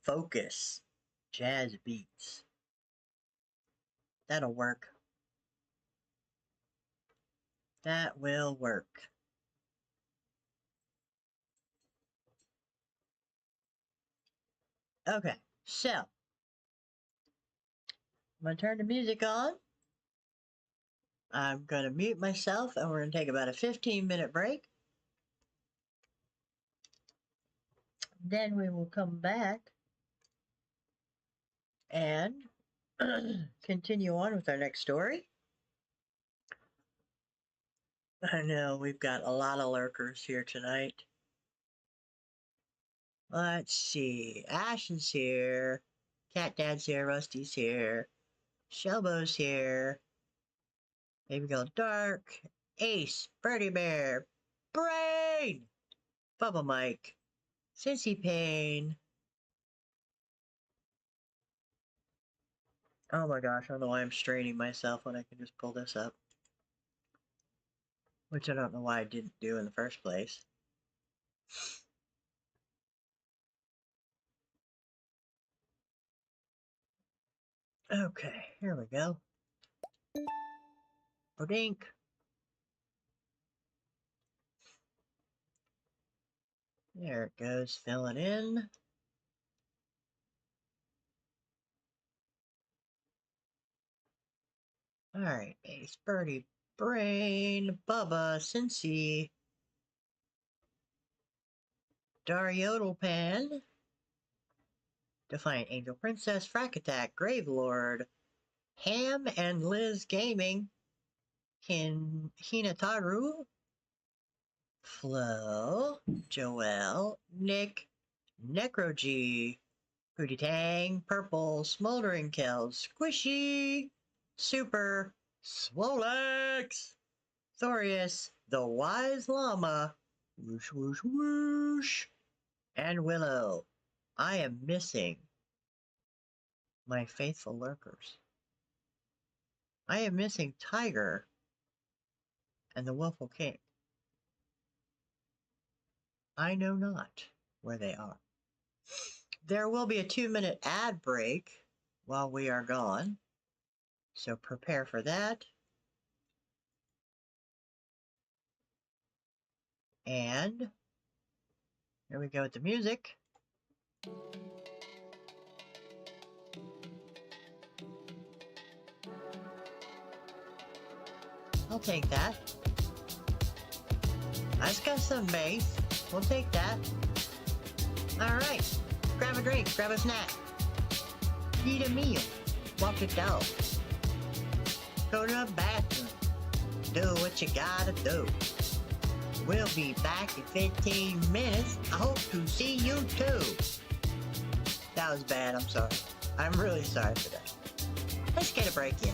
focus. Jazz beats. That'll work. That will work. Okay, so I'm gonna turn the music on. I'm gonna mute myself and we're gonna take about a 15-minute break. Then we will come back and continue on with our next story. I know we've got a lot of lurkers here tonight. Let's see. Ash is here. Cat Dad's here. Rusty's here. Shelbo's here. Baby Girl Dark. Ace. Birdie Bear. Brain! Bubble Mike. Sissy Payne. Oh my gosh, I don't know why I'm straining myself when I can just pull this up. Which I don't know why I didn't do in the first place. Okay, here we go. Bodink. There it goes, filling in. Alright, Ace, Birdie, Brain, Bubba, Cincy, Dariodelpan, Defiant Angel Princess, Frack Attack, Gravelord, Ham and Liz Gaming, Hinataru, Flo, Joelle, Nick, Necro-G, Hootie Tang, Purple, Smoldering Kells, Squishy, Super, Swolex, Thorius, The Wise Llama, Whoosh Whoosh Whoosh, and Willow. I am missing my faithful lurkers. I am missing Tiger and the Willful King. I know not where they are. There will be a 2-minute ad break while we are gone, so prepare for that. And here we go with the music. I'll take that. I just got some bass. We'll take that. Alright. Grab a drink, grab a snack. Eat a meal. Walk the dog. Go to the bathroom. Do what you gotta do. We'll be back in 15 minutes. I hope to see you too. That was bad, I'm sorry. I'm really sorry for that. Let's get a break in.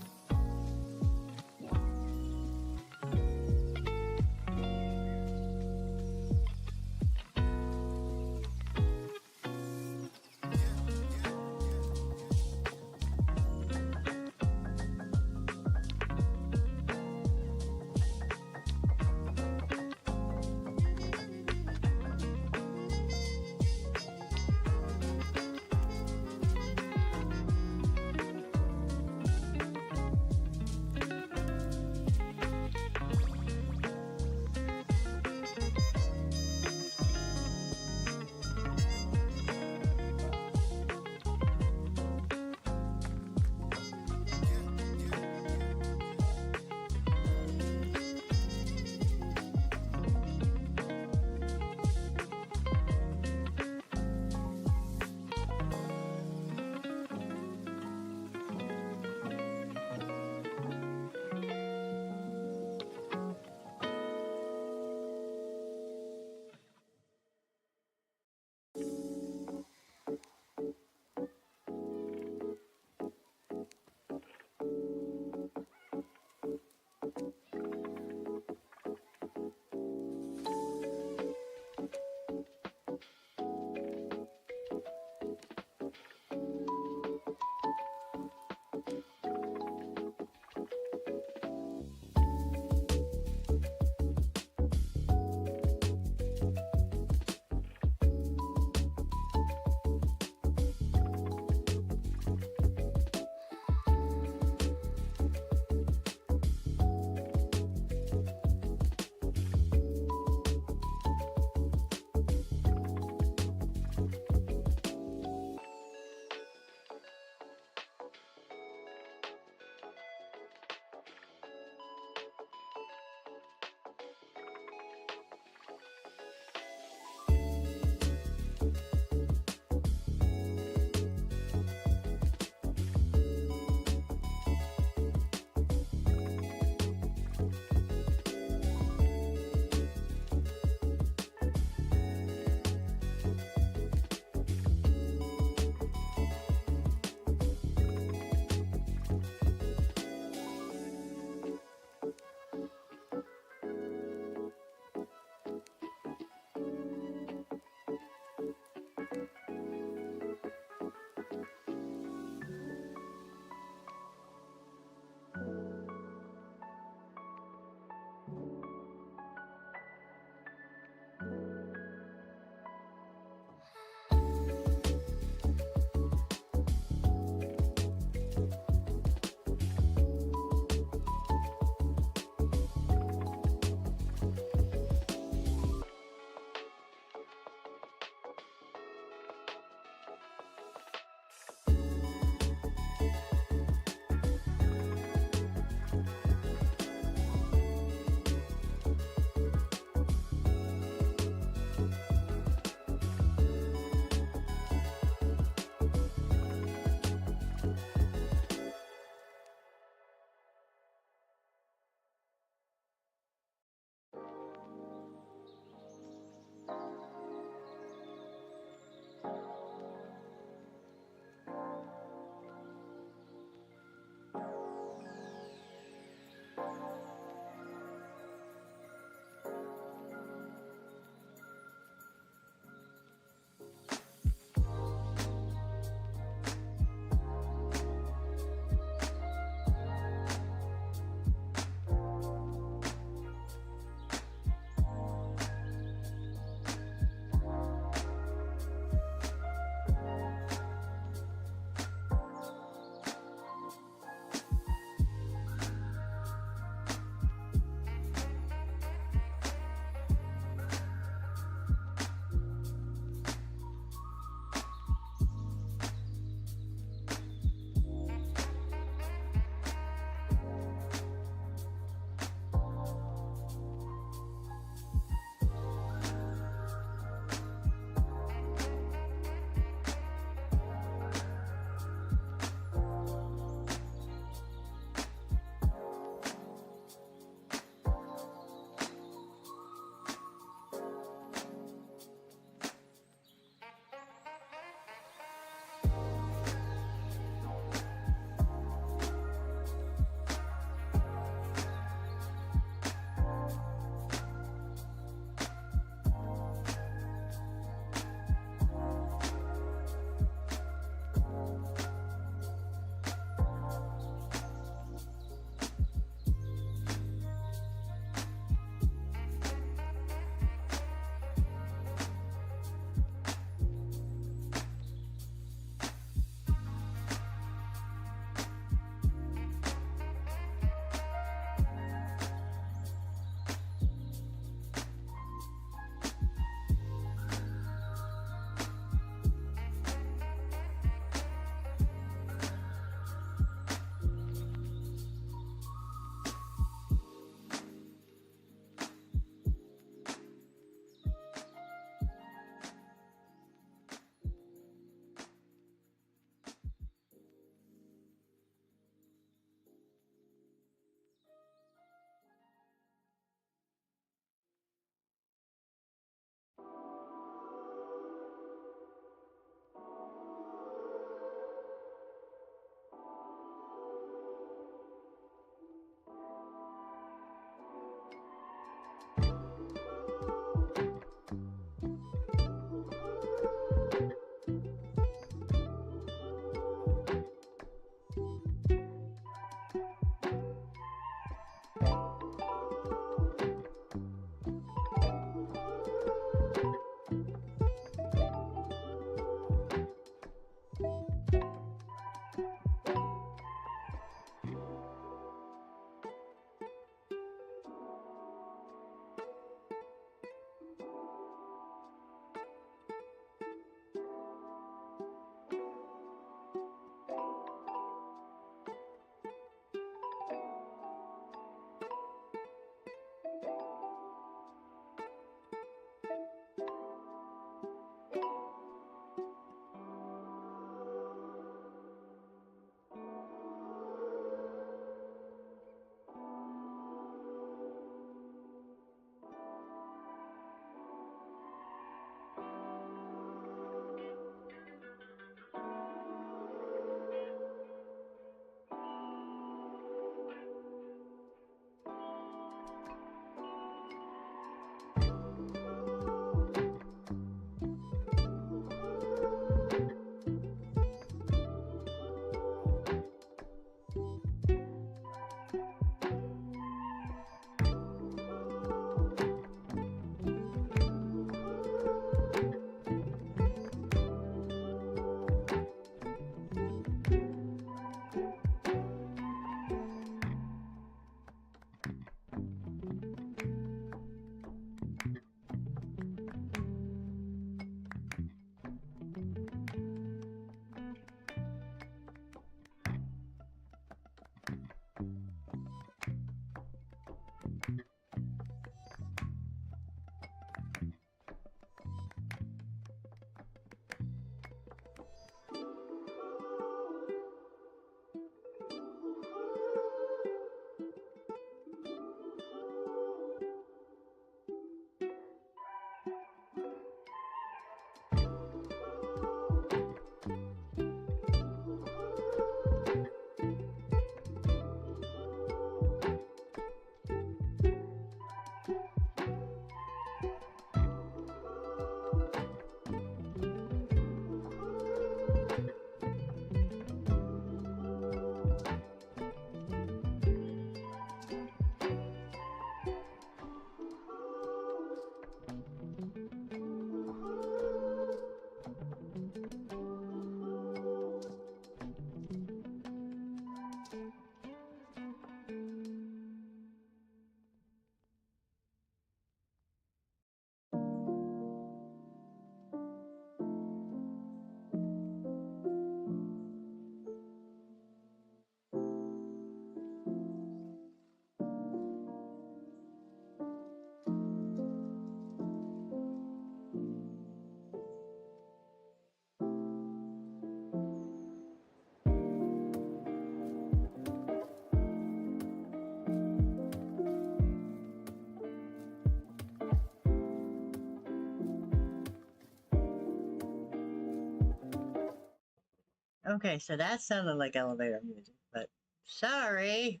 Okay, so that sounded like elevator music, but sorry.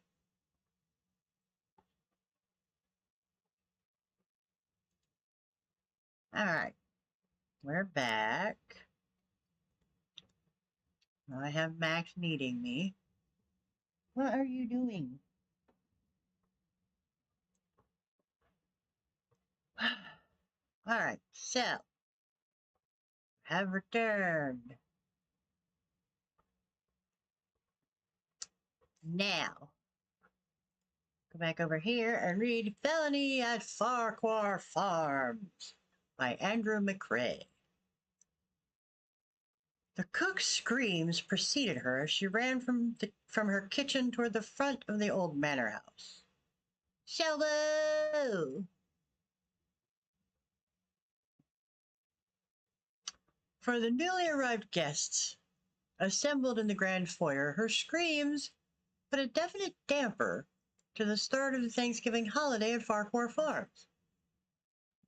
All right, we're back. I have Max needing me. What are you doing? All right, so have returned. Now, go back over here and read Felony at Farquhar Farms by Andrew McCrae. The cook's screams preceded her as she ran from her kitchen toward the front of the old manor house. Shelbo! For the newly arrived guests assembled in the grand foyer, her screams put a definite damper to the start of the Thanksgiving holiday at Farquhar Farms.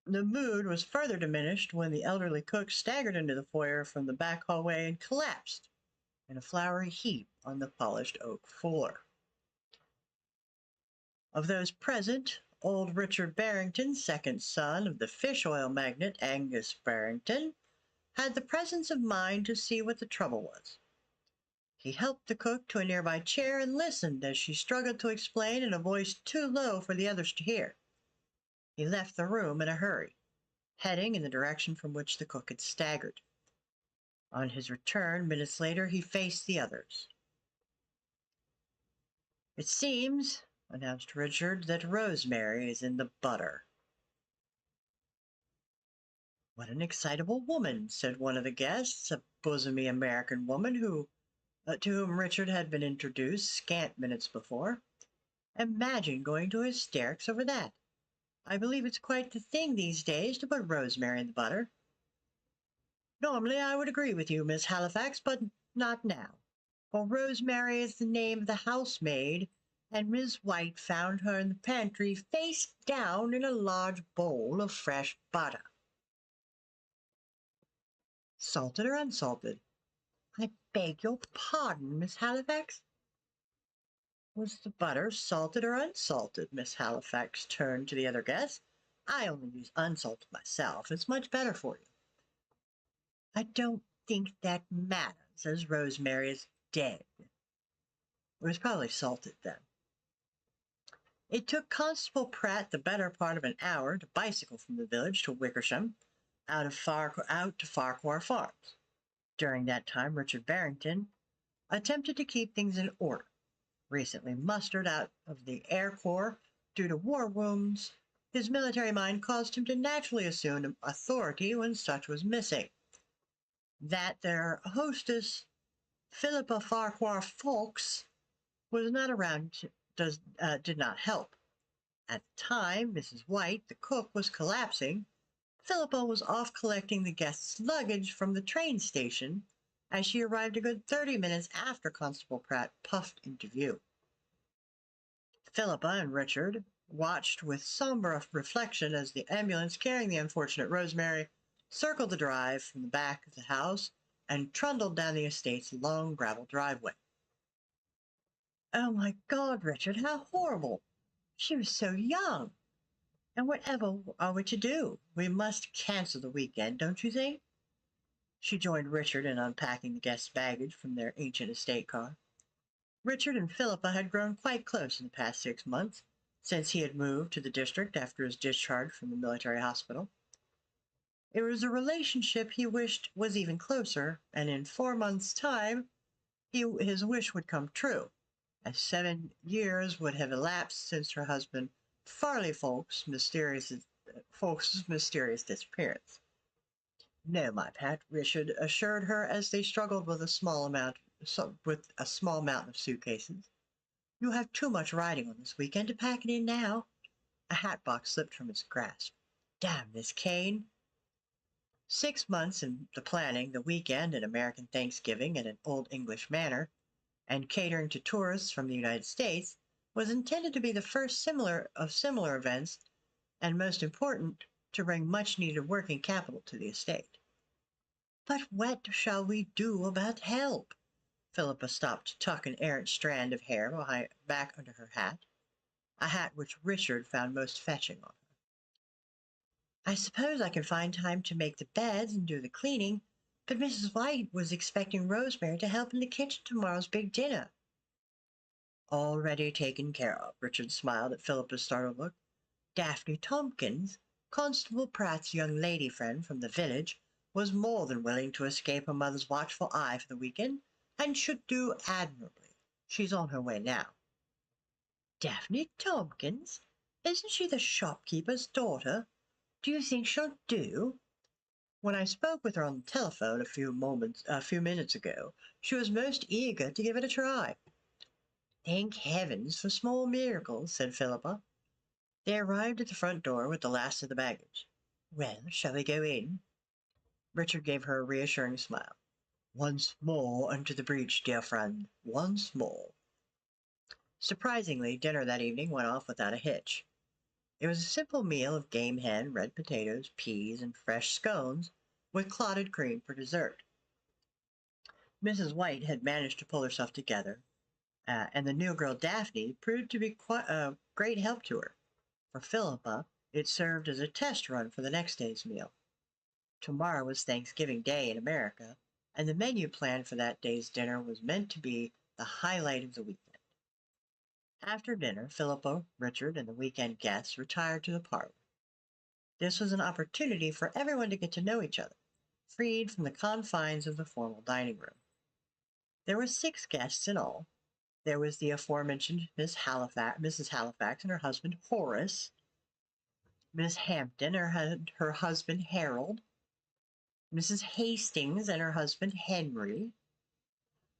The mood was further diminished when the elderly cook staggered into the foyer from the back hallway and collapsed in a floury heap on the polished oak floor. Of those present, old Richard Barrington, second son of the fish oil magnate Angus Barrington, had the presence of mind to see what the trouble was. He helped the cook to a nearby chair and listened as she struggled to explain in a voice too low for the others to hear. He left the room in a hurry, heading in the direction from which the cook had staggered. On his return, minutes later, he faced the others. "It seems," announced Richard, "that Rosemary is in the butter." "What an excitable woman," said one of the guests, a bosomy American woman to whom Richard had been introduced scant minutes before. "Imagine going to hysterics over that. I believe it's quite the thing these days to put rosemary in the butter." "Normally I would agree with you, Miss Halifax, but not now. For Rosemary is the name of the housemaid, and Miss White found her in the pantry face down in a large bowl of fresh butter." "Salted or unsalted?" "I beg your pardon, Miss Halifax?" "Was the butter salted or unsalted?" Miss Halifax turned to the other guests. "I only use unsalted myself. It's much better for you." "I don't think that matters, as Rosemary is dead." "It was probably salted then." It took Constable Pratt the better part of an hour to bicycle from the village to Wickersham, out to Farquhar Farms. During that time, Richard Barrington attempted to keep things in order. Recently mustered out of the Air Corps due to war wounds, his military mind caused him to naturally assume authority when such was missing. That their hostess, Philippa Farquhar Fawkes, was not around did not help. At the time Mrs. White, the cook, was collapsing, Philippa was off collecting the guests' luggage from the train station as she arrived a good 30 minutes after Constable Pratt puffed into view. Philippa and Richard watched with somber reflection as the ambulance carrying the unfortunate Rosemary circled the drive from the back of the house and trundled down the estate's long gravel driveway. "Oh, my God, Richard, how horrible! She was so young. And whatever are we to do? We must cancel the weekend, don't you think?" She joined Richard in unpacking the guests' baggage from their ancient estate car. Richard and Philippa had grown quite close in the past 6 months, since he had moved to the district after his discharge from the military hospital. It was a relationship he wished was even closer, and in 4 months' time his wish would come true, as 7 years would have elapsed since her husband Farley Fawkes' mysterious disappearance. "No, my pet," Richard assured her as they struggled with a small mountain of suitcases. "You have too much riding on this weekend to pack it in now." A hat box slipped from his grasp. "Damn this cane!" 6 months in the planning, the weekend, an American Thanksgiving at an old English manor, and catering to tourists from the United States, was intended to be the first of similar events, and most important, to bring much-needed working capital to the estate. "But what shall we do about help?" Philippa stopped to tuck an errant strand of hair back under her hat, a hat which Richard found most fetching on her. I suppose I can find time to make the beds and do the cleaning, but Mrs. White was expecting Rosemary to help in the kitchen tomorrow's big dinner. Already taken care of, Richard smiled at Philippa's startled look. Daphne Tompkins, Constable Pratt's young lady friend from the village, was more than willing to escape her mother's watchful eye for the weekend, and should do admirably. She's on her way now. Daphne Tompkins? Isn't she the shopkeeper's daughter? Do you think she'll do? When I spoke with her on the telephone a few minutes ago, she was most eager to give it a try. Thank heavens for small miracles, said Philippa. They arrived at the front door with the last of the baggage. Well, shall we go in? Richard gave her a reassuring smile. Once more into the breach, dear friend, once more. Surprisingly, dinner that evening went off without a hitch. It was a simple meal of game hen, red potatoes, peas, and fresh scones, with clotted cream for dessert. Mrs. White had managed to pull herself together, and the new girl Daphne proved to be quite a great help to her. For Philippa, it served as a test run for the next day's meal. Tomorrow was Thanksgiving Day in America, and the menu planned for that day's dinner was meant to be the highlight of the weekend. After dinner, Philippa, Richard, and the weekend guests retired to the parlor. This was an opportunity for everyone to get to know each other, freed from the confines of the formal dining room. There were 6 guests in all. There was the aforementioned Mrs. Halifax and her husband Horace, Miss Hampton and her husband Harold, Mrs. Hastings and her husband Henry.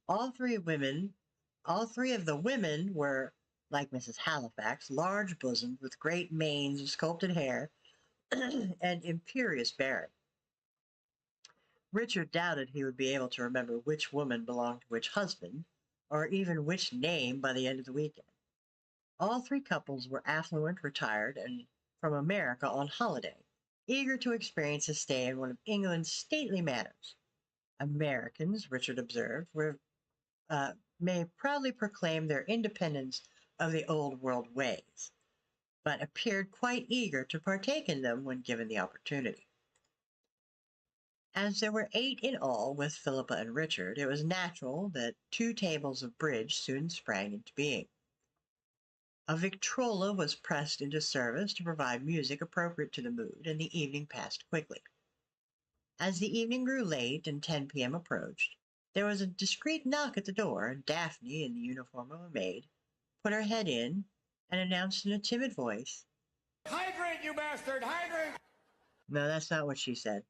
All three of the women were, like Mrs. Halifax, large-bosomed with great manes of sculpted hair and imperious bearing. Richard doubted he would be able to remember which woman belonged to which husband, or even which name by the end of the weekend. All 3 couples were affluent, retired, and from America on holiday, eager to experience a stay in one of England's stately manors. Americans, Richard observed, may proudly proclaim their independence of the old world ways, but appeared quite eager to partake in them when given the opportunity. As there were 8 in all with Philippa and Richard, it was natural that 2 tables of bridge soon sprang into being. A Victrola was pressed into service to provide music appropriate to the mood, and the evening passed quickly. As the evening grew late and 10 p.m. approached, there was a discreet knock at the door, and Daphne, in the uniform of a maid, put her head in and announced in a timid voice, "Hydrant, you bastard! Hydrant!" No, that's not what she said.